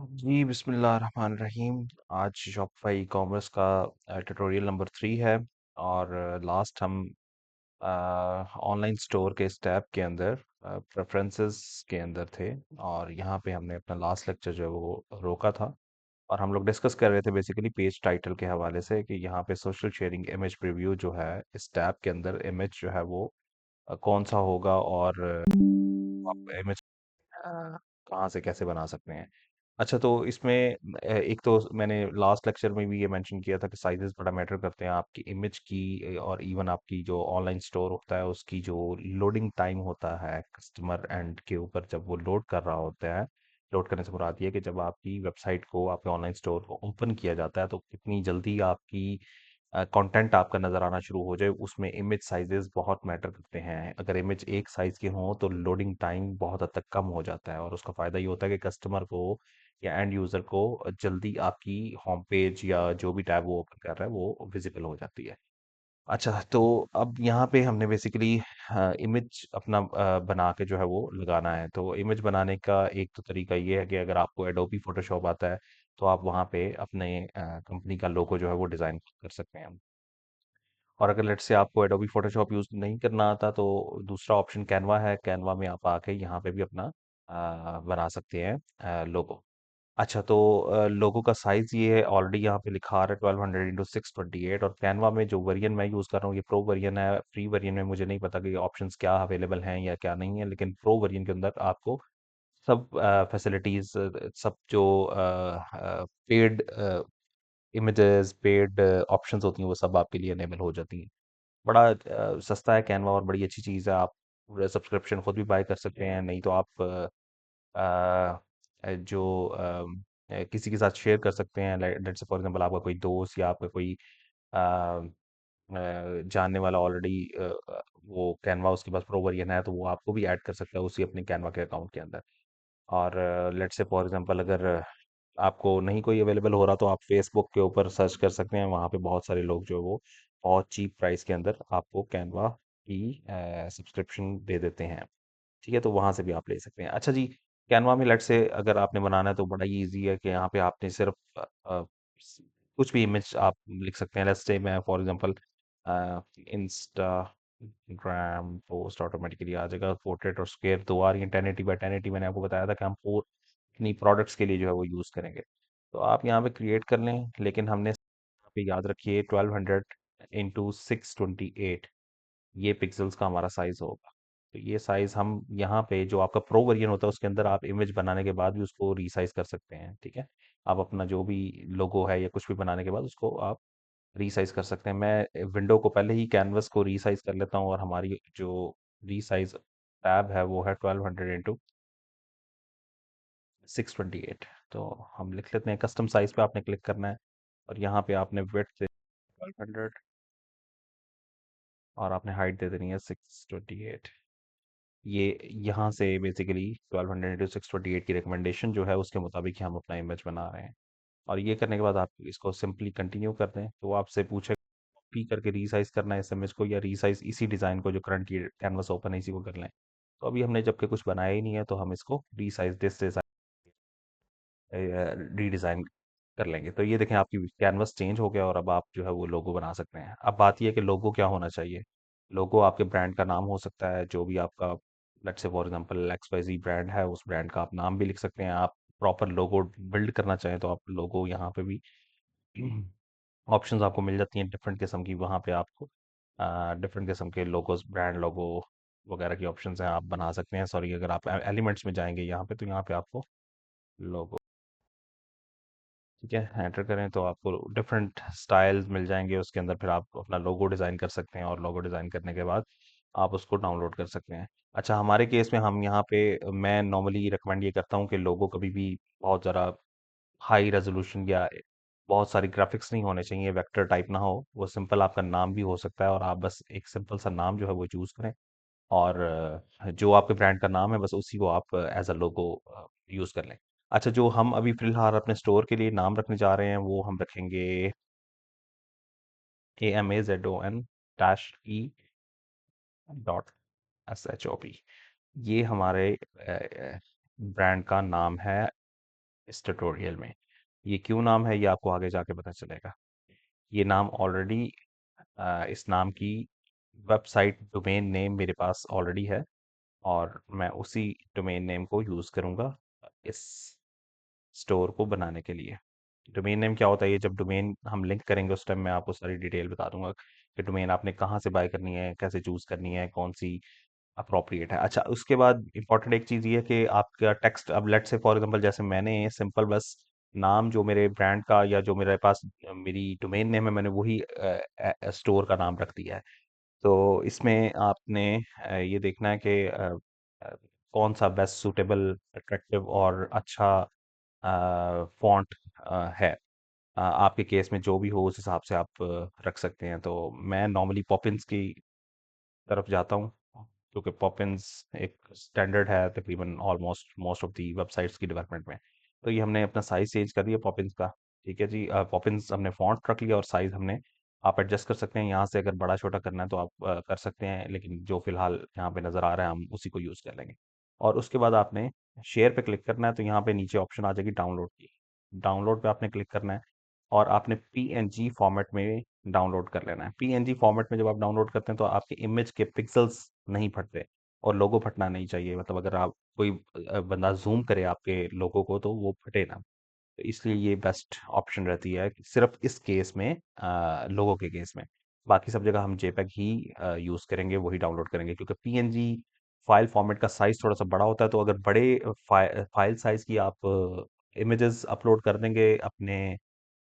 जी, बिस्मिल्लाहिर्रहमानिर्रहीम। आज Shopify e-commerce का ट्यूटोरियल नंबर 3 है और लास्ट हम ऑनलाइन स्टोर के इस टैब के अंदर प्रेफ़रेंसेस के अंदर थे और यहाँ पे हमने अपना लास्ट लेक्चर जो है वो रोका था और हम लोग डिस्कस कर रहे थे बेसिकली पेज टाइटल के हवाले से कि यहाँ पे सोशल शेयरिंग इमेज प्रीव्यू जो है इस टैब के अंदर इमेज जो है वो कौन-सा होगा और आप इमेज कहाँ से कैसे बना सकते हैं। अच्छा तो इसमें एक तो मैंने लास्ट लेक्चर में भी ये मेंशन किया था कि साइजेस बड़ा मैटर करते हैं आपकी इमेज की और इवन आपकी जो ऑनलाइन स्टोर होता है उसकी जो लोडिंग टाइम होता है कस्टमर एंड के ऊपर जब वो लोड कर रहा होता है। लोड करने से मुराद ये है कि जब आपकी वेबसाइट को आपके ऑनलाइन स्टोर को ओपन किया जाता है तो कितनी जल्दी आपकी कंटेंट आपका नज़र आना शुरू हो जाए उसमें इमेज साइजेस बहुत मैटर करते हैं। अगर इमेज एक साइज़ के हों तो लोडिंग टाइम बहुत हद तक कम हो जाता है और उसका फ़ायदा ये होता है कि कस्टमर को या एंड यूज़र को जल्दी आपकी होम पेज या जो भी टैब वो ओपन कर रहा है वो विज़िबल हो जाती है। अच्छा तो अब यहाँ पे हमने बेसिकली इमेज अपना बना के जो है वो लगाना है। तो इमेज बनाने का एक तो तरीका ये है कि अगर आपको एडोबी फ़ोटोशॉप आता है तो आप वहाँ पे अपने कंपनी का लोगो जो है वो डिज़ाइन कर सकते हैं। और अगर लेट्स से आपको एडोबी फ़ोटोशॉप यूज़ नहीं करना आता तो दूसरा ऑप्शन कैनवा है। कैनवा में आप आके यहाँ पे भी अपना बना सकते हैं लोगो। अच्छा तो लोगो का साइज़ ये है ऑलरेडी यहाँ पे लिखा आ रहा है 1200 इंटू 628 और कैनवा में जो वेरिएंट मैं यूज़ कर रहा हूँ ये प्रो वेरिएंट है। फ्री वेरिएंट में मुझे नहीं पता कि ऑप्शंस क्या अवेलेबल हैं या क्या नहीं है, लेकिन प्रो वेरिएंट के अंदर आपको सब फैसिलिटीज़ सब जो पेड इमेजेस, पेड ऑप्शंस होती हैं वो सब आपके लिए इनेबल हो जाती हैं। बड़ा सस्ता है कैनवा और बड़ी अच्छी चीज़ है। आप सब्सक्रिप्शन खुद भी बाय कर सकते हैं, नहीं तो आप जो किसी के साथ शेयर कर सकते हैं। लेट्स से फॉर एग्जांपल आपका कोई दोस्त या आपका कोई जानने वाला ऑलरेडी वो कैनवा उसके पास प्रो वर्जन है तो वो आपको भी ऐड कर सकता है उसी अपने कैनवा के अकाउंट के अंदर। और लेट्स से फॉर एग्जांपल अगर आपको नहीं कोई अवेलेबल हो रहा तो आप फेसबुक के ऊपर सर्च कर सकते हैं। वहाँ पे बहुत सारे लोग जो है वो बहुत चीप प्राइस के अंदर आपको कैनवा की सब्सक्रिप्शन दे देते हैं। ठीक है, तो वहाँ से भी आप ले सकते हैं। अच्छा जी, कैनवा में लेट्स से अगर आपने बनाना है तो बड़ा ही ईज़ी है कि यहाँ पे आपने सिर्फ़ स कुछ भी इमेज आप लिख सकते हैं। लेट्स से मैं for example Instagram post automatically आ जाएगा। पोर्ट्रेट और स्क्वायर 2 आ रही हैं। 1080 बाय 1080 मैंने आपको बताया था कि हम अपनी प्रोडक्ट्स के लिए जो है वो यूज़ करेंगे। तो आप यहाँ पे क्रिएट कर लें, लेकिन हमने यहाँ पे याद रखिए 1200 इंटू 628 ये पिक्सेल्स का हमारा साइज़ होगा। तो ये साइज़ हम यहाँ पे जो आपका प्रो वर्ज़न होता है उसके अंदर आप इमेज बनाने के बाद भी उसको रीसाइज़ कर सकते हैं, ठीक है? आप अपना जो भी लोगो है या कुछ भी बनाने के बाद उसको आप रीसाइज़ कर सकते हैं। मैं विंडो को पहले ही कैनवास को रीसाइज़ कर लेता हूँ और हमारी जो रीसाइज़ टैब है वो है 1200 इंटू 628। तो हम लिख लेते हैं कस्टम साइज़ पे आपने क्लिक करना है और यहाँ पे आपने विड्थ दे 1200 और आपने हाइट दे देनी है 628। ये यहाँ से बेसिकली 1200 इंटू 628 की रिकमेंडेशन जो है उसके मुताबिक ही हम अपना इमेज बना रहे हैं। और ये करने के बाद आप इसको सिंपली कंटिन्यू कर दें तो वो आपसे पूछे कॉपी करके रीसाइज करना है इस इमेज को या रीसाइज इसी डिज़ाइन को जो करंट कैनवस ओपन है इसी को कर लें। तो अभी हमने जबकि कुछ बनाया ही नहीं है तो हम इसको रीसाइज दिस डिज़ाइन रीडिज़ाइन कर लेंगे। तो ये देखें आपकी कैनवस चेंज हो गया और अब आप जो है वो लोगो बना सकते हैं। अब बात ये है कि लोगो क्या होना चाहिए? लोगो आपके ब्रांड का नाम हो सकता है, जो भी आपका let's say for example XYZ brand है, उस ब्रांड का आप नाम भी लिख सकते हैं। आप प्रॉपर लोगो बिल्ड करना चाहें तो आप लोगो यहाँ पे भी ऑप्शंस आपको मिल जाती हैं डिफरेंट किस्म की। वहाँ पे आपको डिफरेंट किस्म के लोगोस, ब्रांड लोगो वगैरह की ऑप्शंस हैं, आप बना सकते हैं। सॉरी अगर आप एलिमेंट्स में जाएँगे यहाँ पे तो यहाँ पे आपको लोगो ठीक है, एंटर करें तो आपको डिफरेंट स्टाइल्स मिल जाएँगे उसके अंदर फिर आप अपना लोगो डिज़ाइन कर सकते हैं और लोगो डिज़ाइन करने के बाद आप उसको डाउनलोड कर सकते हैं। अच्छा हमारे केस में हम यहाँ पे मैं नॉर्मली रिकमेंड ये करता हूँ कि लोगो कभी भी बहुत ज़्यादा हाई रेज़ोल्यूशन या बहुत सारी ग्राफ़िक्स नहीं होने चाहिए, वेक्टर टाइप ना हो, वो सिंपल आपका नाम भी हो सकता है और आप बस एक सिंपल सा नाम जो है वो चूज़ करें और जो आपके ब्रांड का नाम है बस उसी को आप एज़ अ लोगो यूज़ कर लें। अच्छा जो हम अभी फ़िलहाल अपने स्टोर के लिए नाम रखने जा रहे हैं वो हम रखेंगे AMAZON dash E dot SHOP। ये हमारे ब्रांड का नाम है इस ट्यूटोरियल में। ये क्यों नाम है ये आपको आगे जाके पता चलेगा। ये नाम ऑलरेडी इस नाम की वेबसाइट डोमेन नेम मेरे पास ऑलरेडी है, और मैं उसी डोमेन नेम को यूज़ करूँगा इस स्टोर को बनाने के लिए। डोमेन नेम क्या होता है, ये जब डोमेन हम लिंक करेंगे उस टाइम मैं आपको सारी डिटेल बता दूंगा कि डोमेन आपने कहाँ से बाय करनी है, कैसे चूज करनी है, कौन सी अप्रोप्रिएट है। अच्छा, उसके बाद इंपॉर्टेंट एक चीज़ ये है कि आपका टेक्स्ट, अब लेट्स से फॉर एग्जांपल जैसे मैंने सिंपल बस नाम जो मेरे ब्रांड का या जो मेरे पास मेरी डोमेन नेम है मैंने वही स्टोर का नाम रख दिया है। तो इसमें आपने ये देखना है कि अ, कौन सा बेस्ट सूटेबल, अट्रैक्टिव और अच्छा फॉन्ट है। आपके केस में जो भी हो उस हिसाब से आप रख सकते हैं। तो मैं नॉर्मली पॉपिंस की तरफ जाता हूँ, क्योंकि पॉपिंस एक स्टैंडर्ड है तकरीबन almost most of the websites की डेवलपमेंट में। तो ये हमने अपना साइज चेंज कर दिया पॉपिंस का। ठीक है जी, पॉपिंस हमने फॉन्ट रख लिया और साइज हमने, आप एडजस्ट कर सकते हैं यहाँ से, अगर बड़ा छोटा करना है तो आप कर सकते हैं, लेकिन जो फिलहाल यहाँ पे नज़र आ रहा है हम उसी को यूज़ कर लेंगे। और उसके बाद आपने शेयर पे क्लिक करना है, तो यहाँ पे नीचे ऑप्शन आ जाएगी डाउनलोड की। डाउनलोड पे आपने क्लिक करना है और आपने पीएनजी फॉर्मेट में डाउनलोड कर लेना है। पीएनजी फॉर्मेट में जब आप डाउनलोड करते हैं तो आपके इमेज के पिक्सेल्स नहीं फटते और लोगो फटना नहीं चाहिए। मतलब अगर आप कोई बंदा जूम करे आपके लोगो को तो वो फटे ना। तो इसलिए ये बेस्ट ऑप्शन रहती है कि सिर्फ इस केस में, लोगों के केस में। बाकी सब जगह हम जेपीईजी ही यूज़ करेंगे, वही डाउनलोड करेंगे, क्योंकि पीएनजी फाइल फॉर्मेट का साइज थोड़ा सा बड़ा होता है। तो अगर बड़े फाइल साइज की आप इमेजेस अपलोड कर देंगे अपने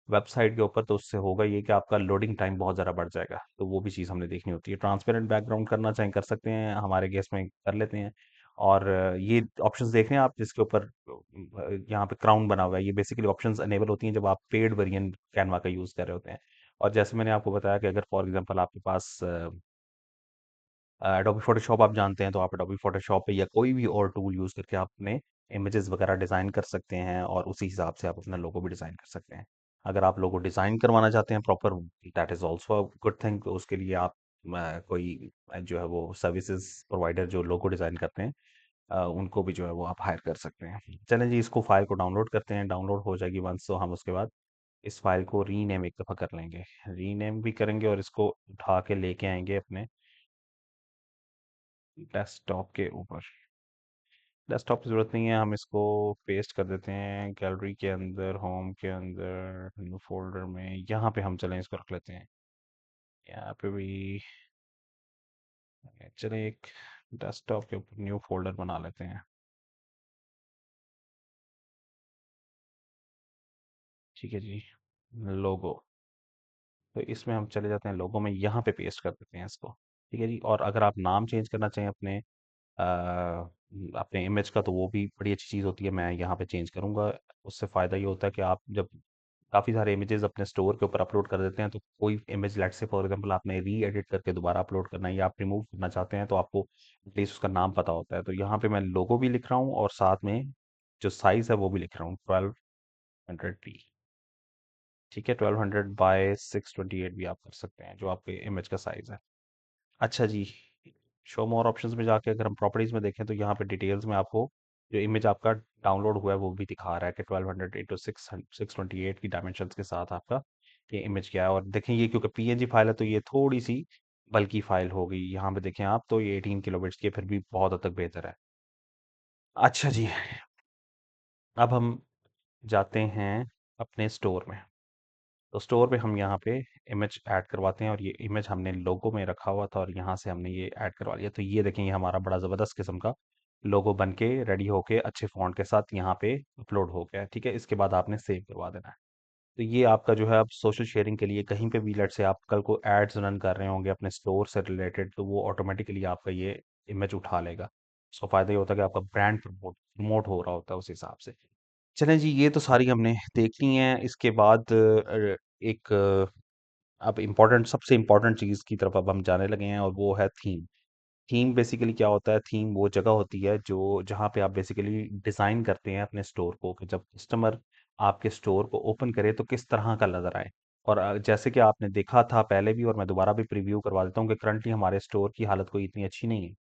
वेबसाइट के ऊपर, तो उससे होगा ये कि आपका लोडिंग टाइम बहुत ज़्यादा बढ़ जाएगा। तो वो भी चीज़ हमने देखनी होती है। ट्रांसपेरेंट बैकग्राउंड करना चाहें कर सकते हैं, हमारे केस में कर लेते हैं। और ये ऑप्शंस देख रहे हैं आप जिसके ऊपर यहाँ पे क्राउन बना हुआ है, ये बेसिकली ऑप्शंस अनेबल होती हैं जब आप पेड वेरिएंट कैनवा का यूज़ कर रहे होते हैं। और जैसे मैंने आपको बताया कि अगर फॉर एग्जांपल आपके पास एडोबी फोटोशॉप आप जानते हैं, तो आप एडोबी फोटोशॉप पे या कोई भी और टूल यूज़ करके आप अपने इमेजेस वगैरह डिज़ाइन कर सकते हैं, और उसी हिसाब से आप अपना लोगो भी डिज़ाइन कर सकते हैं। अगर आप लोगो डिज़ाइन करवाना चाहते हैं proper, that is also a good thing. तो उसके लिए आप कोई जो है वो सर्विसेज प्रोवाइडर जो लोगो डिज़ाइन करते हैं, उनको भी जो है वो आप हायर कर सकते हैं। चलें जी, इसको फाइल को डाउनलोड करते हैं। डाउनलोड हो जाएगी वंस, तो हम उसके बाद इस फाइल को रीनेम एक दफ़ा कर लेंगे। रीनेम भी करेंगे और इसको उठा के लेके आएंगे अपने डेस्कटॉप के ऊपर। डेस्कटॉप की ज़रूरत नहीं है, हम इसको पेस्ट कर देते हैं गैलरी के अंदर, होम के अंदर, न्यू फोल्डर में। यहाँ पे हम चलें इसको रख लेते हैं। यहाँ पे भी चलें, एक डेस्कटॉप के ऊपर न्यू फोल्डर बना लेते हैं। ठीक है जी, लोगो। तो इसमें हम चले जाते हैं लोगो में, यहाँ पे पेस्ट कर देते हैं इसको। ठीक है जी, और अगर आप नाम चेंज करना चाहें अपने इमेज का, तो वो भी बड़ी अच्छी चीज़ होती है। मैं यहाँ पे चेंज करूँगा। उससे फ़ायदा ये होता है कि आप जब काफ़ी सारे इमेजेस अपने स्टोर के ऊपर अपलोड कर देते हैं, तो कोई image let's say for example आपने री एडिट करके दोबारा अपलोड करना है या आप रिमूव करना चाहते हैं, तो आपको एटलीस्ट उसका नाम पता होता है। तो यहाँ पे मैं लोगो भी लिख रहा हूँ और साथ में जो साइज़ है वो भी लिख रहा हूँ, 1200p। ठीक है, 1200 बाय 628 भी आप कर सकते हैं, जो आपके इमेज का साइज़ है। अच्छा जी, शो मोर ऑप्शंस में जाके अगर हम प्रॉपर्टीज में देखें, तो यहाँ पे डिटेल्स में आपको जो इमेज आपका डाउनलोड हुआ है वो भी दिखा रहा है कि 1200 इंटू 628 की डायमेंशंस के साथ आपका ये इमेज क्या है। और देखें, ये क्योंकि पीएनजी फाइल है तो ये थोड़ी सी बल्की फाइल हो गई। यहाँ पे देखें आप, तो ये 18 किलोबिट्स की है, फिर भी बहुत हद तक बेहतर है। अच्छा जी, अब हम जाते हैं अपने स्टोर में। तो स्टोर पे हम यहाँ पे इमेज ऐड करवाते हैं, और ये इमेज हमने लोगो में रखा हुआ था और यहाँ से हमने ये ऐड करवा लिया। तो ये देखें, ये हमारा बड़ा ज़बरदस्त किस्म का लोगो बन के रेडी होके अच्छे फॉन्ट के साथ यहाँ पे अपलोड हो गया है। ठीक है, इसके बाद आपने सेव करवा देना है। तो ये आपका जो है, आप सोशल शेयरिंग के लिए कहीं पे भी, लेट से आप कल को एड्स रन कर रहे होंगे अपने स्टोर से रिलेटेड, तो वो ऑटोमेटिकली आपका ये इमेज उठा लेगा। उसका फ़ायदा ये होता है कि आपका ब्रांड प्रमोट प्रमोट हो रहा होता है उस हिसाब से। चलें जी, ये तो सारी हमने देख ली हैं। इसके बाद एक अब इम्पोर्टेंट, सबसे इम्पोर्टेंट चीज़ की तरफ अब हम जाने लगे हैं, और वो है थीम। थीम बेसिकली क्या होता है? थीम वो जगह होती है जो जहाँ पे आप बेसिकली डिज़ाइन करते हैं अपने स्टोर को, कि जब कस्टमर आपके स्टोर को ओपन करे तो किस तरह का नज़र आए। और जैसे कि आपने देखा था पहले भी, और मैं दोबारा भी प्रीव्यू करवा देता हूँ कि करंटली हमारे स्टोर की हालत कोई इतनी अच्छी नहीं है।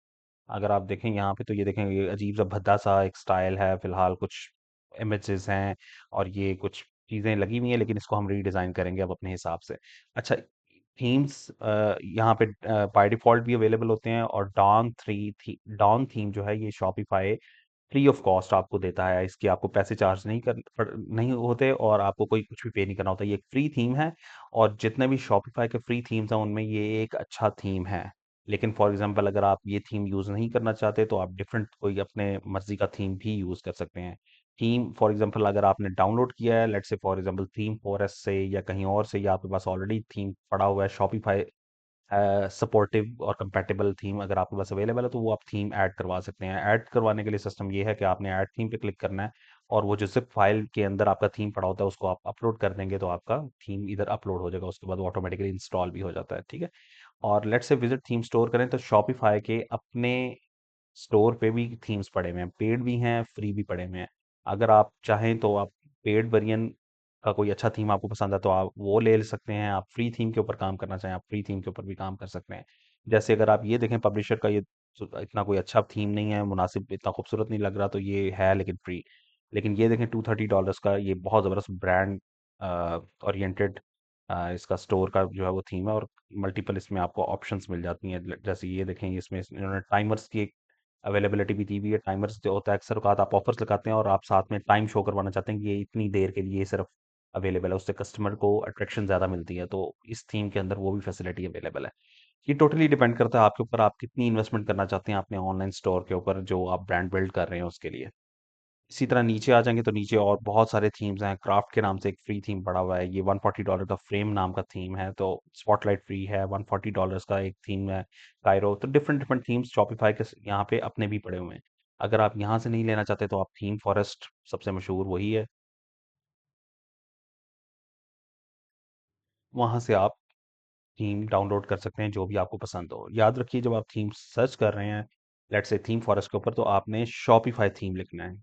अगर आप देखें यहाँ पे, तो ये देखें, ये अजीब सा भद्दा सा एक स्टाइल है फिलहाल, कुछ इमेजेस हैं और ये कुछ चीज़ें लगी हुई हैं, लेकिन इसको हम रीडिज़ाइन करेंगे अब अपने हिसाब से। अच्छा, थीम्स यहाँ पे बाय डिफ़ॉल्ट भी अवेलेबल होते हैं, और डॉन थीम जो है ये शॉपिफ़ाई फ्री ऑफ कॉस्ट आपको देता है। इसके आपको पैसे चार्ज नहीं होते, और आपको कोई कुछ भी पे नहीं करना होता। ये एक फ्री थीम है, और जितने भी शॉपिफाई के फ्री थीम्स हैं उनमें ये एक अच्छा थीम है। लेकिन फॉर एग्जांपल अगर आप ये थीम यूज़ नहीं करना चाहते, तो आप डिफरेंट कोई अपने मर्जी का थीम भी यूज़ कर सकते हैं। थीम फॉर एग्जांपल अगर आपने डाउनलोड किया है, let's say for example theme forest से या कहीं और से, या आपके पास ऑलरेडी थीम पड़ा हुआ है शॉपिफाई सपोर्टिव और कंपैटिबल थीम अगर आपके पास अवेलेबल है, तो वो आप थीम ऐड करवा सकते हैं। ऐड करवाने के लिए सिस्टम ये है कि आपने ऐड थीम पे क्लिक करना है, और वो जो ज़िप फाइल के अंदर आपका थीम पड़ा होता है उसको आप अपलोड कर देंगे, तो आपका थीम इधर अपलोड हो जाएगा। उसके बाद वो ऑटोमेटिकली इंस्टॉल भी हो जाता है, ठीक है। और let's say visit theme store करें, तो शॉपिफाई के अपने स्टोर पे भी थीम्स पड़े हुए हैं, पेड भी हैं, फ्री भी पड़े हुए हैं। अगर आप चाहें तो आप पेड वेरिएंट का कोई अच्छा थीम आपको पसंद है तो आप वो ले सकते हैं। आप फ्री थीम के ऊपर काम करना चाहें, आप फ्री थीम के ऊपर भी काम कर सकते हैं। जैसे अगर आप ये देखें, पब्लिशर का ये इतना कोई अच्छा थीम नहीं है, मुनासिब, इतना खूबसूरत नहीं लग रहा, तो ये है लेकिन फ्री। लेकिन ये देखें, $230 का ये बहुत ज़बरदस्त ब्रांड ओरिएंटेड इसका स्टोर का जो है वो थीम है, और मल्टीपल इसमें आपको ऑप्शंस मिल जाती हैं। जैसे ये देखें, इसमें इन्होंने टाइमर्स की एक अवेलेबिलिटी भी दी हुई है। टाइमर्स जो होता है, अक्सर औकात आप ऑफर्स लगाते हैं और आप साथ में टाइम शो करवाना चाहते हैं कि ये इतनी देर के लिए सिर्फ अवेलेबल है, उससे कस्टमर को अट्रैक्शन ज़्यादा मिलती है। तो इस थीम के अंदर वो भी फैसिलिटी अवेलेबल है। ये टोटली डिपेंड करता है आपके ऊपर, आप कितनी इन्वेस्टमेंट करना चाहते हैं अपने ऑनलाइन स्टोर के ऊपर जो आप ब्रांड बिल्ड कर रहे हैं उसके लिए। इसी तरह नीचे आ जाएंगे तो नीचे और बहुत सारे थीम्स हैं। क्राफ्ट के नाम से एक फ्री थीम पड़ा हुआ है, ये $140 का फ्रेम नाम का थीम है। तो स्पॉटलाइट फ्री है, $140 का एक थीम है कायरो। तो डिफरेंट डिफरेंट थीम्स शॉपिफाई के यहाँ पे अपने भी पड़े हुए हैं। अगर आप यहाँ से नहीं लेना चाहते तो आप थीम फॉरेस्ट, सबसे मशहूर वही है, वहाँ से आप थीम डाउनलोड कर सकते हैं जो भी आपको पसंद हो। याद रखिए, जब आप थीम सर्च कर रहे हैं लेट्स से थीम फॉरेस्ट के ऊपर, तो आपने शॉपिफाई थीम लिखना है।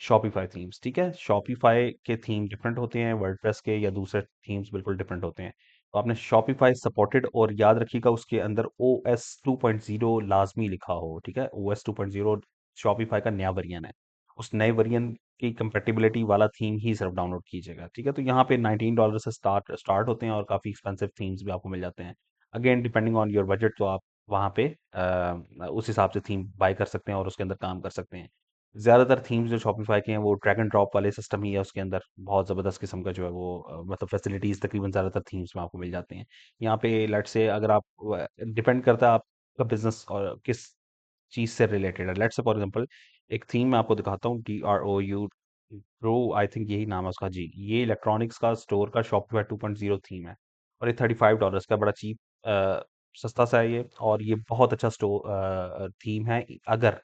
शॉपिफाई थीम्स, ठीक है। शॉपिफाई के थीम डिफरेंट होते हैं वर्डप्रेस के, या दूसरे थीम्स बिल्कुल डिफरेंट होते हैं। तो आपने शॉपिफाई सपोर्टेड, और याद रखिएगा उसके अंदर ओ एस 2.0 लाजमी लिखा हो, ठीक है। ओ एस 2.0 शॉपिफाई का नया वर्जन है। उस नए वर्जन की कंपेटिबिलिटी वाला थीम ही सिर्फ डाउनलोड कीजिएगा, ठीक है। तो यहाँ पे $19 से स्टार्ट होते हैं, और काफ़ी एक्सपेंसिव थीम्स भी आपको मिल जाते हैं। Again depending on your budget, तो आप वहाँ पे उस हिसाब से थीम बाय कर सकते हैं और उसके अंदर काम कर सकते हैं। ज़्यादातर थीम्स जो शॉपिफ़ाई के हैं वो ड्रैग एंड ड्रॉप वाले सिस्टम ही है उसके अंदर। बहुत ज़बरदस्त किस्म का जो है वो मतलब फैसिलिटीज़ तकरीबन ज़्यादातर थीम्स में आपको मिल जाते हैं। यहाँ पे लेट्स से अगर आप डिपेंड करता है आपका बिज़नेस और किस चीज़ से रिलेटेड है। लेट्स से फॉर एग्ज़ाम्पल एक थीम मैं आपको दिखाता हूँ, DROU प्रो, आई थिंक यही नाम है उसका जी। ये इलेक्ट्रॉनिक्स का स्टोर का शॉपिफ़ाई 2.0 थीम है, और ये $35 का बड़ा चीप सस्ता सा है ये, और ये बहुत अच्छा थीम है। अगर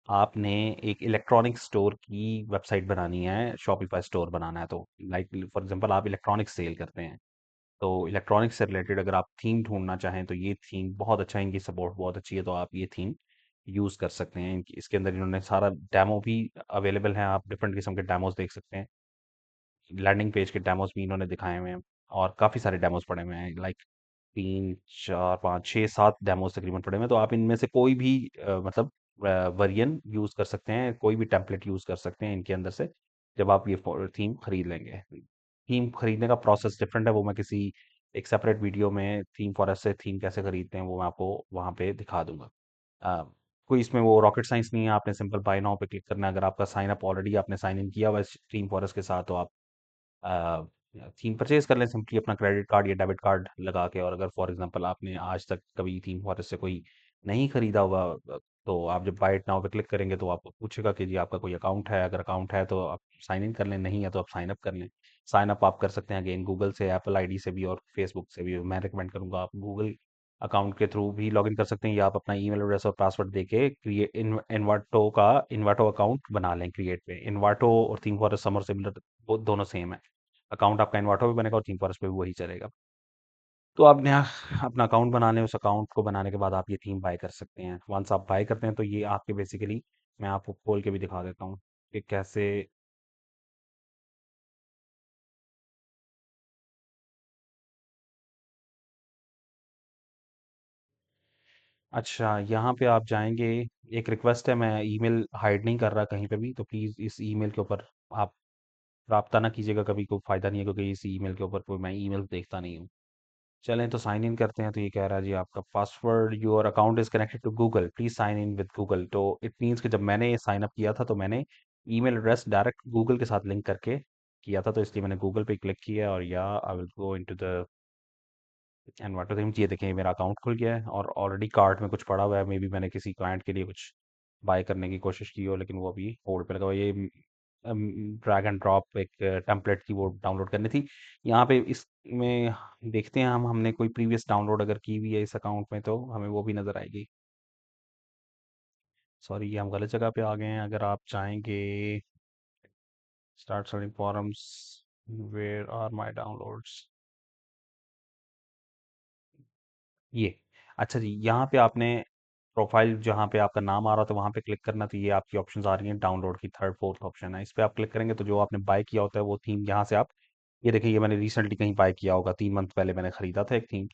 आपने एक इलेक्ट्रॉनिक स्टोर की वेबसाइट बनानी है, शॉपिफाई स्टोर बनाना है, तो लाइक फॉर एग्जांपल आप इलेक्ट्रॉनिक्स सेल करते हैं, तो इलेक्ट्रॉनिक्स से रिलेटेड अगर आप थीम ढूंढना चाहें, तो ये थीम बहुत अच्छा है, इनकी सपोर्ट बहुत अच्छी है, तो आप ये थीम यूज़ कर सकते हैं। इसके अंदर इन्होंने सारा डेमो भी अवेलेबल है, आप डिफरेंट किस्म के डेमोज देख सकते हैं। लैंडिंग पेज के डेमोज भी इन्होंने दिखाए हुए हैं, और काफ़ी सारे डेमोज पड़े हुए हैं, लाइक 3 4 5 6 7 डेमोज तकरीबन पड़े हुए हैं। तो आप इनमें से कोई भी मतलब वेरिएंट यूज़ कर सकते हैं, कोई भी टेम्पलेट यूज़ कर सकते हैं इनके अंदर से, जब आप ये थीम खरीद लेंगे। थीम खरीदने का प्रोसेस डिफरेंट है, वो मैं किसी एक सेपरेट वीडियो में थीम फॉरेस्ट से थीम कैसे खरीदते हैं वो मैं आपको वहाँ पे दिखा दूंगा। अ, कोई इसमें वो रॉकेट साइंस नहीं है, आपने सिंपल बाय नाउ पे क्लिक करना है। अगर आपका साइन अप ऑलरेडी आपने साइन इन किया हुआ है थीम फॉरेस्ट के साथ, तो आप थीम परचेज कर लें सिंपली अपना क्रेडिट कार्ड या डेबिट कार्ड लगा के। और अगर फॉर एग्जांपल आपने आज तक कभी थीम फॉरेस्ट से कोई नहीं खरीदा हुआ, तो आप जब बाय इट नाउ पे क्लिक करेंगे तो आपको पूछेगा कि जी आपका कोई अकाउंट है। अगर अकाउंट है तो आप साइन इन कर लें, नहीं है तो आप साइन अप कर लें। साइन अप आप कर सकते हैं अगेन गूगल से, एप्पल आईडी से भी, और फेसबुक से भी। मैं रिकमेंड करूंगा आप गूगल अकाउंट के थ्रू भी लॉगिन कर सकते हैं, या आप अपना ईमेल एड्रेस और पासवर्ड देके क्रिएट इन्वाटो अकाउंट बना लें क्रिएट पे। इन्वाटो और थीम फॉरेस्ट समर सिमिलर, वो दोनों सेम है। अकाउंट आपका इन्वाटो पे बनेगा और थीम फॉरेस्ट पे भी वही चलेगा। तो आप नया अपना अकाउंट बना लें, उस अकाउंट को बनाने के बाद आप ये थीम बाय कर सकते हैं। वंस आप बाय करते हैं तो ये आपके बेसिकली, मैं आपको खोल के भी दिखा देता हूँ कि कैसे। अच्छा, यहाँ पे आप जाएंगे। एक रिक्वेस्ट है, मैं ईमेल हाइड नहीं कर रहा कहीं पे भी, तो प्लीज़ इस ईमेल के ऊपर आप राब्ता ना कीजिएगा कभी, कोई फ़ायदा नहीं है, क्योंकि इस ईमेल के ऊपर कोई मैं ईमेल देखता नहीं हूँ। चलें तो साइन इन करते हैं। तो ये कह रहा है जी आपका password, your account is connected to Google, please sign in with Google. तो इट मीन्स कि जब मैंने ये साइन अप किया था तो मैंने ईमेल एड्रेस डायरेक्ट गूगल के साथ लिंक करके किया था, तो इसलिए मैंने गूगल पे क्लिक किया और या I will go into the end what thing. ये देखें मेरा अकाउंट खुल गया है और ऑलरेडी कार्ट में कुछ पड़ा हुआ है। मे बी मैंने किसी क्लाइंट के लिए कुछ बाय करने की कोशिश की हो, लेकिन वो अभी होल्ड पे लगा हुआ है। ये ड्रैग एंड ड्रॉप एक टेम्पलेट की वो डाउनलोड करनी थी। यहाँ पे इसमें देखते हैं हम, हमने कोई प्रीवियस डाउनलोड अगर की हुई है इस अकाउंट में तो हमें वो भी नज़र आएगी। सॉरी, ये हम गलत जगह पे आ गए हैं। अगर आप चाहेंगे start searching forums, where are my downloads, ये अच्छा जी, यहाँ पे आपने प्रोफाइल जहाँ पे आपका नाम आ रहा था वहाँ पे क्लिक करना। तो ये आपकी ऑप्शंस आ रही हैं, डाउनलोड की थर्ड फोर्थ ऑप्शन है, इस पे आप क्लिक करेंगे तो जो आपने बाय किया होता है वो थीम यहाँ से आप, ये देखिए ये मैंने रिसेंटली कहीं बाय किया होगा, 3 मंथ पहले मैंने खरीदा था एक थीम।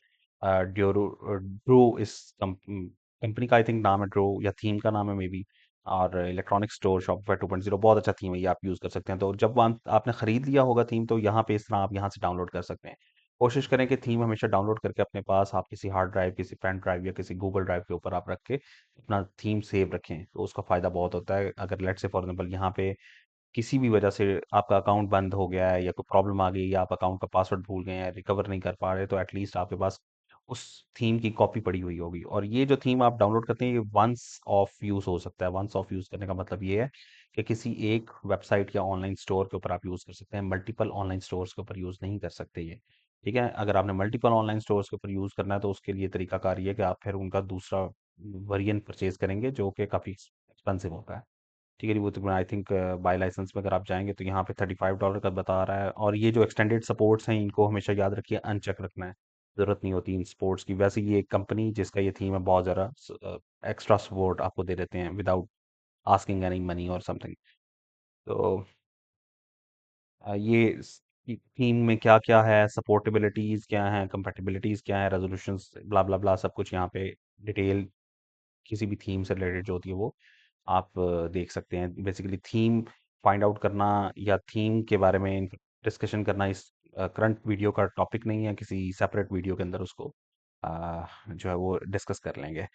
ड्यूरो ड्रो इस कंपनी का आई थिंक नाम है, ड्रो या थीम का नाम है मे बी। और इलेक्ट्रॉनिक स्टोर शॉपिफाई 2.0 बहुत अच्छा थीम है, ये आप यूज़ कर सकते हैं। तो जब आपने खरीद लिया होगा थीम, तो यहाँ पे इस तरह आप यहाँ से डाउनलोड कर सकते हैं। कोशिश करें कि थीम हमेशा डाउनलोड करके अपने पास आप किसी हार्ड ड्राइव, किसी पेन ड्राइव या किसी गूगल ड्राइव के ऊपर आप रख के अपना थीम सेव रखें, तो उसका फ़ायदा बहुत होता है। अगर लेट से फॉर एग्जांपल यहाँ पे किसी भी वजह से आपका अकाउंट बंद हो गया है या कोई प्रॉब्लम आ गई या आप अकाउंट का पासवर्ड भूल गए हैं, रिकवर नहीं कर पा रहे, तो एटलीस्ट आपके पास उस थीम की कॉपी पड़ी हुई होगी। और ये जो थीम आप डाउनलोड करते हैं ये वंस ऑफ यूज़ हो सकता है। वंस ऑफ यूज़ करने का मतलब ये है कि किसी एक वेबसाइट या ऑनलाइन स्टोर के ऊपर आप यूज़ कर सकते हैं, मल्टीपल ऑनलाइन स्टोर्स के ऊपर यूज़ नहीं कर सकते ये। ठीक है, अगर आपने मल्टीपल ऑनलाइन स्टोर्स के ऊपर यूज़ करना है तो उसके लिए तरीकाकार ये है कि आप फिर उनका दूसरा वेरिएंट परचेज करेंगे जो कि काफ़ी एक्सपेंसिव होता है। ठीक है जी, वो तो आई थिंक बाय लाइसेंस में अगर आप जाएंगे तो यहाँ पे $35 का बता रहा है। और ये जो एक्सटेंडेड सपोर्ट्स हैं इनको हमेशा याद रखिए अनचेक रखना है, ज़रूरत नहीं होती इन सपोर्ट्स की। वैसे ये कंपनी जिसका ये थीम है बहुत ज़रा एक्स्ट्रा सपोर्ट आपको दे देते हैं विदाउट आस्किंग एनी मनी और समथिंग। तो ये थीम में क्या क्या है, सपोर्टेबिलिटीज़ क्या हैं, कंपेटिबिलिटीज़ क्या है, रेजोल्यूशंस ब्ला ब्ला ब्ला, सब कुछ यहाँ पे डिटेल किसी भी थीम से रिलेटेड जो होती है वो आप देख सकते हैं। बेसिकली थीम फाइंड आउट करना या थीम के बारे में डिस्कशन करना इस करंट वीडियो का टॉपिक नहीं है, किसी सेपरेट वीडियो के अंदर उसको जो है वो डिस्कस कर लेंगे।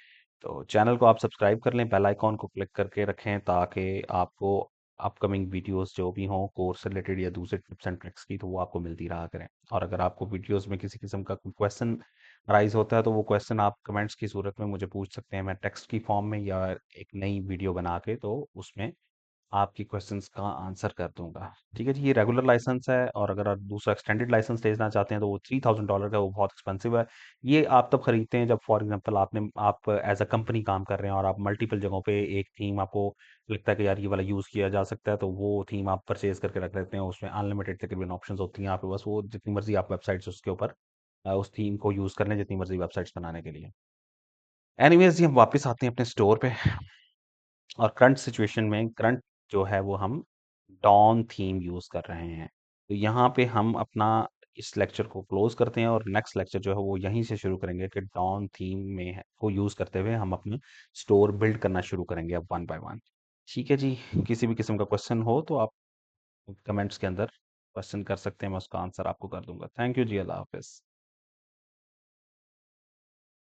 तो चैनल को आप सब्सक्राइब कर लें, बेल आइकॉन को क्लिक करके रखें ताकि आपको अपकमिंग वीडियोस जो भी हों कोर्स से रिलेटेड या दूसरे टिप्स एंड ट्रिक्स की, तो वो आपको मिलती रहा करें। और अगर आपको वीडियोस में किसी किस्म का कोई क्वेश्चन राइज होता है तो वो क्वेश्चन आप कमेंट्स की सूरत में मुझे पूछ सकते हैं, मैं टेक्स्ट की फॉर्म में या एक नई वीडियो बना के तो उसमें आपकी क्वेश्चंस का आंसर कर दूंगा। ठीक है जी, ये रेगुलर लाइसेंस है। और अगर आप दूसरा एक्सटेंडेड लाइसेंस लेना चाहते हैं तो वो $3000 का, वो बहुत एक्सपेंसिव है। ये आप तब खरीदते हैं जब फॉर एग्जांपल आप एज अ कंपनी काम कर रहे हैं और आप मल्टीपल जगहों पे एक थीम आपको लगता है कि यार ये वाला यूज़ किया जा सकता है, तो वो थीम आप परचेज करके रख लेते हैं। उसमें अनलिमिटेड तकरीबन ऑप्शंस होती हैं, आप बस वो जितनी मर्जी आप वेबसाइट्स उसके ऊपर उस थीम को यूज़ कर लें जितनी मर्जी वेबसाइट्स बनाने के लिए। एनीवेज जी, हम वापस आते हैं अपने स्टोर पे। और करंट सिचुएशन में करंट जो है वो हम डॉन थीम यूज़ कर रहे हैं। तो यहाँ पे हम अपना इस लेक्चर को क्लोज करते हैं और नेक्स्ट लेक्चर जो है वो यहीं से शुरू करेंगे कि डॉन थीम में है को यूज़ करते हुए हम अपना स्टोर बिल्ड करना शुरू करेंगे अब वन बाय वन। ठीक है जी, किसी भी किस्म का क्वेश्चन हो तो आप कमेंट्स के अंदर क्वेश्चन कर सकते हैं, मैं उसका आंसर आपको कर दूंगा। थैंक यू जी, अल्लाह हाफिज़।